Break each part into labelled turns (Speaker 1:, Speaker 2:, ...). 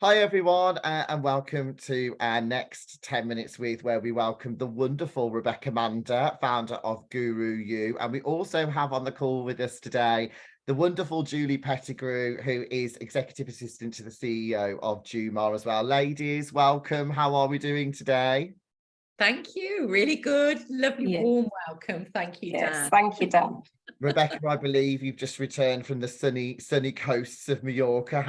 Speaker 1: Hi everyone, and welcome to our next 10 minutes with, where we welcome the wonderful Rebecca Mander, founder of Guru You. And we also have on the call with us today the wonderful Julie Pettigrew, who is executive assistant to the CEO of Jumar as well. Ladies, welcome. How are we doing today?
Speaker 2: Thank you. Really good. Lovely, warm welcome. Thank you, Dan.
Speaker 3: Thank you, Dan.
Speaker 1: Rebecca, I believe you've just returned from the sunny coasts of Mallorca.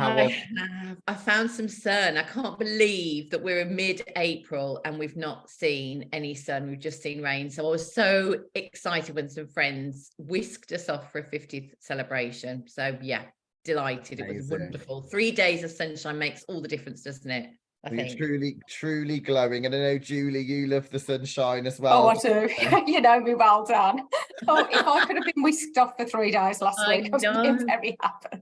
Speaker 2: I found some sun. I can't believe that we're in mid-April and we've not seen any sun. We've just seen rain. So I was so excited when some friends whisked us off for a 50th celebration. So yeah, delighted. Amazing. It was wonderful. 3 days of sunshine makes all the difference, doesn't it?
Speaker 1: Truly glowing. And I know, Julie, you love the sunshine as well.
Speaker 3: Oh, I do. You know me well, Dan. Oh, if I could have been whisked off for 3 days last week, I was being very happy.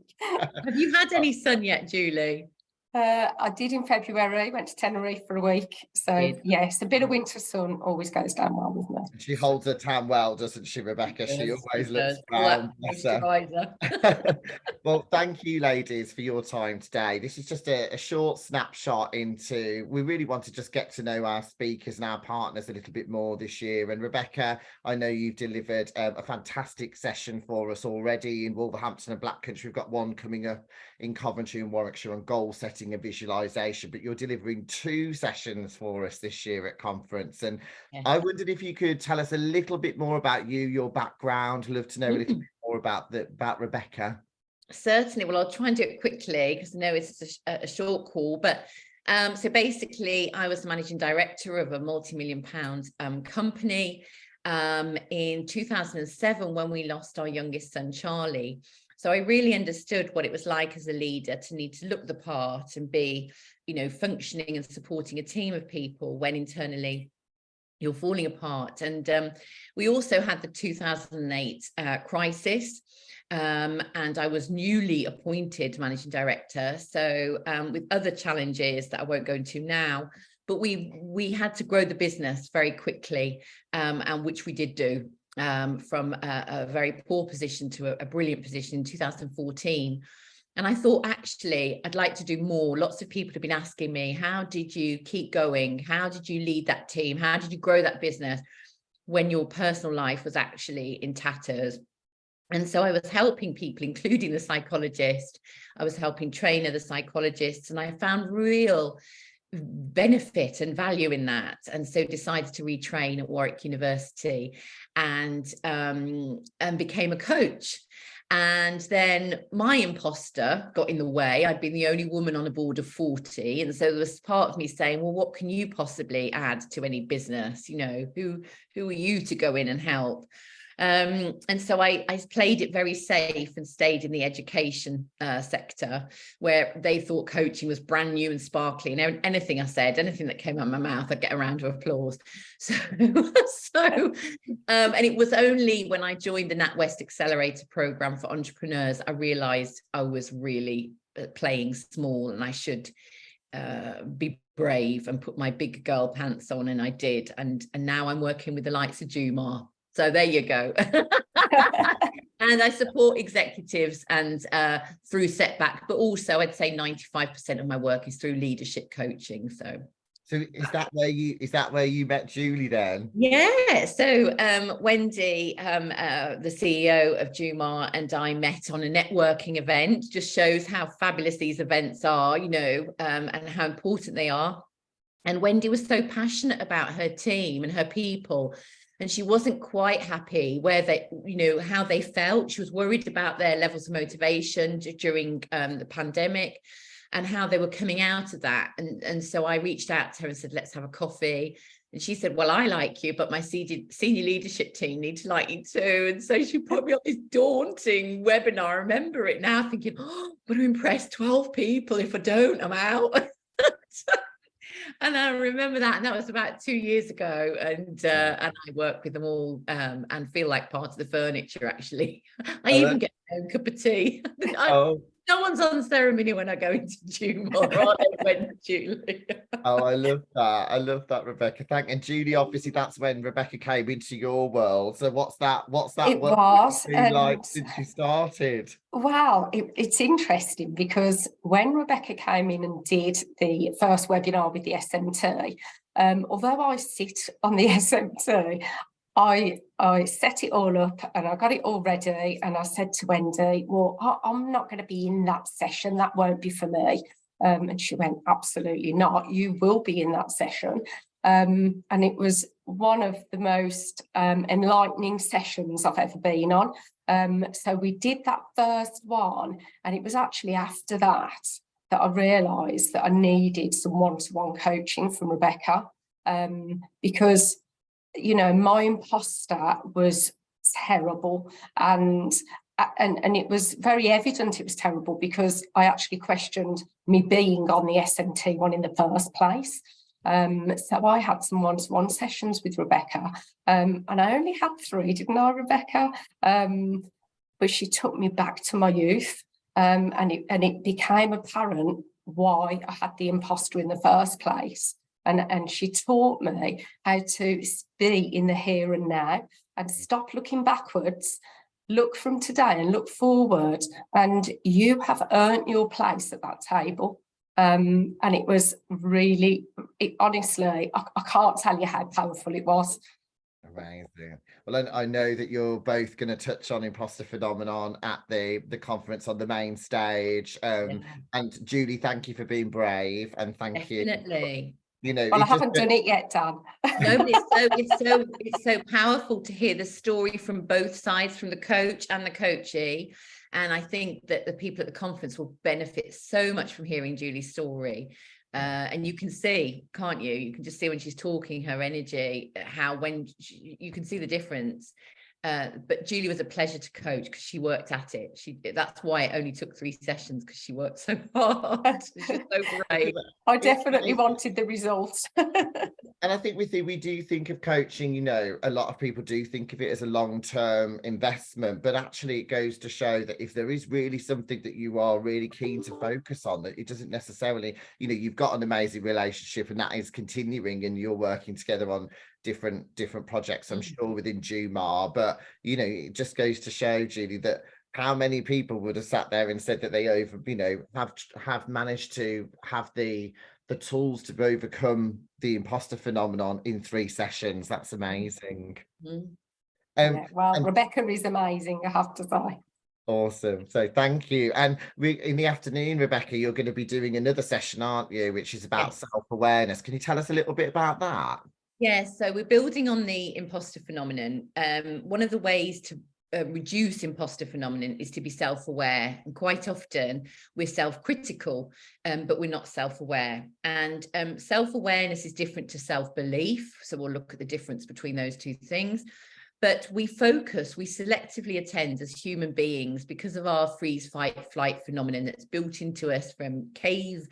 Speaker 2: Have you had any sun yet, Julie?
Speaker 3: I did in February, went to Tenerife for a week. So yes, a bit of winter sun always goes down well, doesn't it?
Speaker 1: She holds her tan well, doesn't she, Rebecca? She always looks brown. Well, thank you, ladies, for your time today. This is just a short snapshot into, we really want to just get to know our speakers and our partners a little bit more this year. And Rebecca, I know you've delivered a fantastic session for us already in Wolverhampton and Black Country. We've got one coming up in Coventry and Warwickshire on goal setting and visualization, but you're delivering 2 sessions for us this year at conference. And I wondered if you could tell us a little bit more about you, your background. Love to know a little bit more about Rebecca.
Speaker 2: Certainly. Well, I'll try and do it quickly because I know it's a short call, but so basically I was the managing director of a multi-million-pound company in 2007 when we lost our youngest son, Charlie. So I really understood what it was like as a leader to need to look the part and be, you know, functioning and supporting a team of people when internally you're falling apart. And we also had the 2008 crisis, and I was newly appointed managing director. So with other challenges that I won't go into now, but we had to grow the business very quickly, and which we did do. From a very poor position to a brilliant position in 2014. And I thought, actually, I'd like to do more. Lots of people have been asking me, how did you keep going? How did you lead that team? How did you grow that business when your personal life was actually in tatters? And so I was helping people, including the psychologist. I was helping train other psychologists, and I found real benefit and value in that, and so decided to retrain at Warwick University and became a coach. And then my imposter got in the way. I'd been the only woman on a board of 40, and so there was part of me saying, well, what can you possibly add to any business? You know, who are you to go in and help? And so I played it very safe and stayed in the education sector, where they thought coaching was brand new and sparkly, and anything I said, anything that came out of my mouth, I'd get a round of applause. So and it was only when I joined the NatWest Accelerator program for entrepreneurs, I realized I was really playing small, and I should be brave and put my big girl pants on, and I did. And now I'm working with the likes of Jumar. So there you go. And I support executives and through setback, but also I'd say 95% of my work is through leadership coaching. So
Speaker 1: is that where you met Julie then?
Speaker 2: Yeah. So Wendy, the CEO of Jumar, and I met on a networking event. Just shows how fabulous these events are, you know, and how important they are. And Wendy was so passionate about her team and her people. And she wasn't quite happy where they, you know, how they felt. She was worried about their levels of motivation during the pandemic and how they were coming out of that. And so I reached out to her and said, let's have a coffee. And she said, well, I like you, but my senior leadership team need to like you too. And so she put me on this daunting webinar. I remember it now thinking, oh, I'm going to impress 12 people. If I don't, I'm out. And I remember that, and that was about 2 years ago, and I work with them all and feel like part of the furniture, actually. I even get my own cup of tea. No one's on ceremony when I go into Juma, or I went Julie.
Speaker 1: Oh, I love that. I love that, Rebecca. And Julie, obviously that's when Rebecca came into your world. So what's that
Speaker 3: It
Speaker 1: world
Speaker 3: was,
Speaker 1: been like
Speaker 3: and
Speaker 1: since you started?
Speaker 3: well, it's interesting because when Rebecca came in and did the first webinar with the SMT, although I sit on the SMT, I set it all up and I got it all ready, and I said to Wendy, well, I'm not going to be in that session, that won't be for me. And she went, absolutely not, you will be in that session. And it was one of the most enlightening sessions I've ever been on. So we did that first one, and it was actually after that I realised that I needed some one-to-one coaching from Rebecca, because, you know, my imposter was terrible, and it was very evident it was terrible because I actually questioned me being on the SMT one in the first place. So I had some one-to-one sessions with Rebecca, and I only had 3, didn't I, Rebecca? But she took me back to my youth, and it became apparent why I had the imposter in the first place. And she taught me how to be in the here and now and stop looking backwards, look from today and look forward. And you have earned your place at that table. And it was really, honestly, I can't tell you how powerful it was.
Speaker 1: Amazing. Well, I know that you're both going to touch on imposter phenomenon at the conference on the main stage. And Julie, thank you for being brave, and thank you.
Speaker 2: Definitely.
Speaker 1: You know,
Speaker 3: well, I haven't done it yet, Dan.
Speaker 2: No, but it's so powerful to hear the story from both sides, from the coach and the coachee. And I think that the people at the conference will benefit so much from hearing Julie's story. And you can see, can't you? You can just see when she's talking, her energy, how you can see the difference. But Julie was a pleasure to coach because she worked at it. That's why it only took 3 sessions, because she worked so hard. She's so brave.
Speaker 3: I definitely wanted the results.
Speaker 1: And I think we do think of coaching, you know, a lot of people do think of it as a long-term investment, but actually it goes to show that if there is really something that you are really keen to focus on, that it doesn't necessarily, you know, you've got an amazing relationship and that is continuing and you're working together on different projects, I'm sure, within Jumar. But, you know, it just goes to show, Julie, that how many people would have sat there and said that they have managed to have the tools to overcome the imposter phenomenon in 3 sessions. That's amazing.
Speaker 3: Yeah, well, Rebecca is amazing, I have to say.
Speaker 1: Awesome. So thank you. And in the afternoon, Rebecca, you're going to be doing another session, aren't you, which is about self-awareness. Can you tell us a little bit about that?
Speaker 2: Yes, so we're building on the imposter phenomenon. One of the ways to reduce imposter phenomenon is to be self-aware, and quite often we're self-critical, but we're not self-aware. And self-awareness is different to self-belief, so we'll look at the difference between those 2 things. But we selectively attend as human beings because of our freeze, fight, flight phenomenon that's built into us from cave,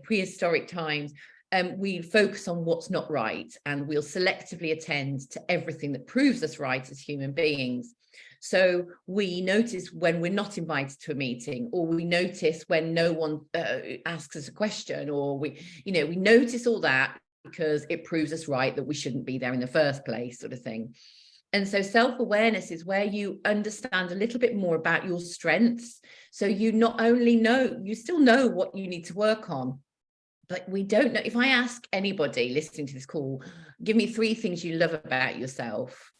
Speaker 2: prehistoric times. We focus on what's not right, and we'll selectively attend to everything that proves us right as human beings. So we notice when we're not invited to a meeting, or we notice when no one asks us a question, or we notice all that because it proves us right that we shouldn't be there in the first place, sort of thing. And so self-awareness is where you understand a little bit more about your strengths. So you not only know, you still know what you need to work on, but we don't know. If I ask anybody listening to this call, give me 3 things you love about yourself,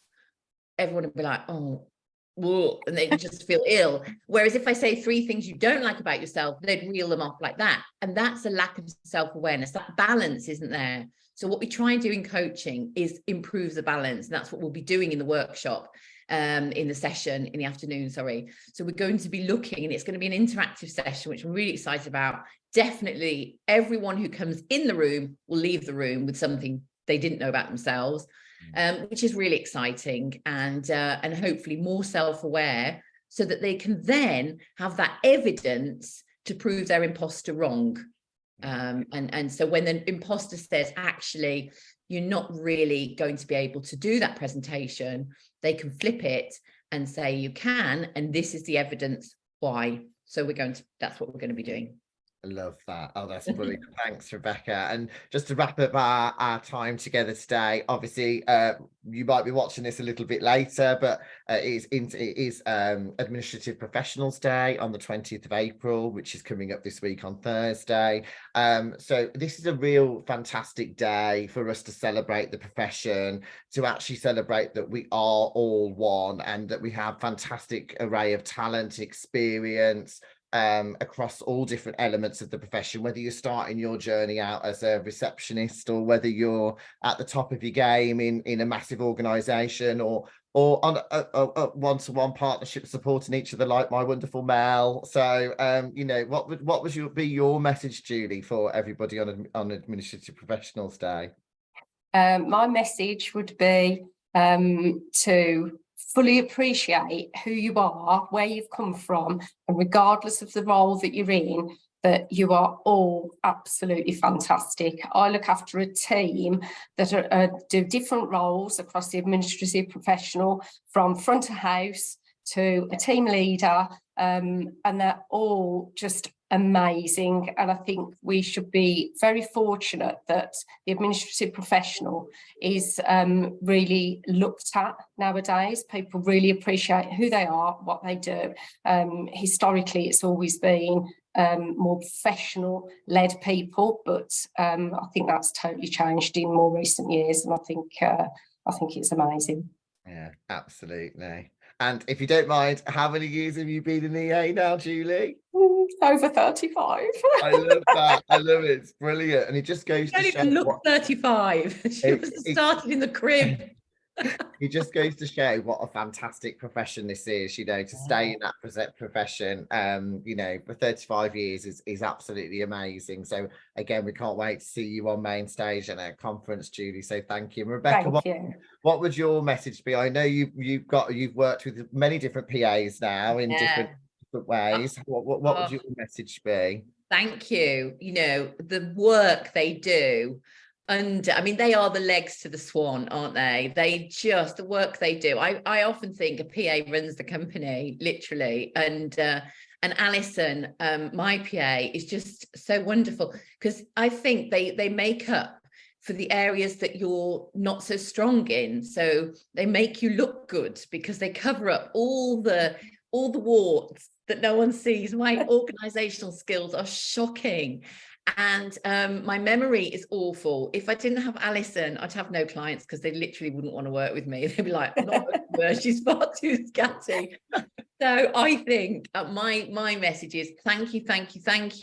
Speaker 2: everyone would be like, oh, whoa, and they just feel ill. Whereas if I say 3 things you don't like about yourself, they'd reel them off like that. And that's a lack of self-awareness. That balance isn't there. So what we try and do in coaching is improve the balance. And that's what we'll be doing in the workshop, in the session in the afternoon, sorry. So we're going to be looking, and it's going to be an interactive session, which I'm really excited about. Definitely everyone who comes in the room will leave the room with something they didn't know about themselves, which is really exciting, and hopefully more self-aware, so that they can then have that evidence to prove their imposter wrong. And so when the imposter says, actually, you're not really going to be able to do that presentation, they can flip it and say you can, and this is the evidence why. So that's what we're going to be doing.
Speaker 1: I love that. Oh, that's brilliant. Thanks, Rebecca. And just to wrap up our time together today, obviously, you might be watching this a little bit later, but it is Administrative Professionals Day on the 20th of April, which is coming up this week on Thursday. So this is a real fantastic day for us to celebrate the profession, to actually celebrate that we are all one and that we have fantastic array of talent, experience, across all different elements of the profession, whether you're starting your journey out as a receptionist or whether you're at the top of your game in a massive organization or on a one-to-one partnership supporting each other like my wonderful Mel. So you know, what would be your message, Julie, for everybody on Administrative Professionals Day?
Speaker 3: My message would be to fully appreciate who you are, where you've come from, and regardless of the role that you're in, that you are all absolutely fantastic. I look after a team that do different roles across the administrative professional, from front of house to a team leader, and they're all just amazing. And I think we should be very fortunate that the administrative professional is really looked at nowadays. People really appreciate who they are, what they do. Historically, it's always been more professional led people, but I think that's totally changed in more recent years, and I think it's amazing.
Speaker 1: Yeah, absolutely. And if you don't mind, how many years have you been in EA now, Julie?
Speaker 3: Over 35.
Speaker 1: I love that. I love it. It's brilliant. And it just goes to show.
Speaker 2: Don't even look 35. She was started in the crib.
Speaker 1: It just goes to show what a fantastic profession this is, you know, to stay in that profession, you know, for 35 years is absolutely amazing. So again, we can't wait to see you on main stage at a conference, Julie. So thank you. And Rebecca, what would your message be? I know you've worked with many different PAs now in different ways. What would your message be?
Speaker 2: Thank you. You know, the work they do I mean, they are the legs to the swan, aren't they? The work they do. I often think a PA runs the company, literally. And Alison, my PA, is just so wonderful because I think they make up for the areas that you're not so strong in. So they make you look good because they cover up all the warts that no one sees. My organizational skills are shocking. And my memory is awful. If I didn't have Alison, I'd have no clients because they literally wouldn't want to work with me. They'd be like, not her, she's far too scatty. So I think my message is thank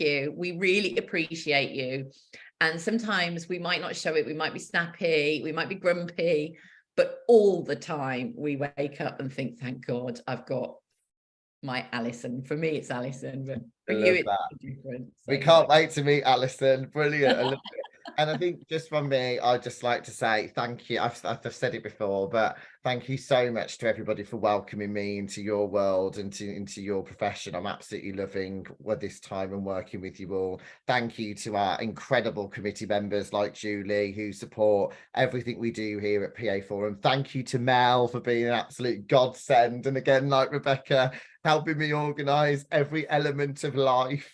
Speaker 2: you. We really appreciate you. And sometimes we might not show it. We might be snappy, we might be grumpy, but all the time we wake up and think, thank God I've got my Alison. For me, it's Alison, but for you, it's different. So
Speaker 1: we can't wait to meet Alison. Brilliant. I love it. And I think just from me, I'd just like to say thank you. I've said it before, but thank you so much to everybody for welcoming me into your world and into your profession. I'm absolutely loving this time and working with you all. Thank you to our incredible committee members like Julie, who support everything we do here at PA Forum. Thank you to Mel for being an absolute godsend. And again, like Rebecca, helping me organise every element of life.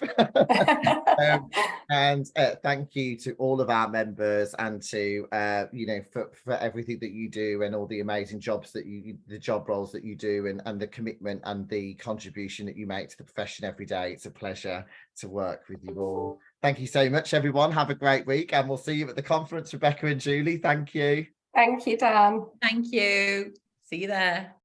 Speaker 1: And thank you to all of our members and to you know, for everything that you do and all the amazing jobs that the job roles that you do and the commitment and the contribution that you make to the profession every day. It's a pleasure to work with you all. Thank you so much, everyone. Have a great week, and we'll see you at the conference, Rebecca and Julie. Thank you.
Speaker 3: Thank you, Dan.
Speaker 2: Thank you. See you there.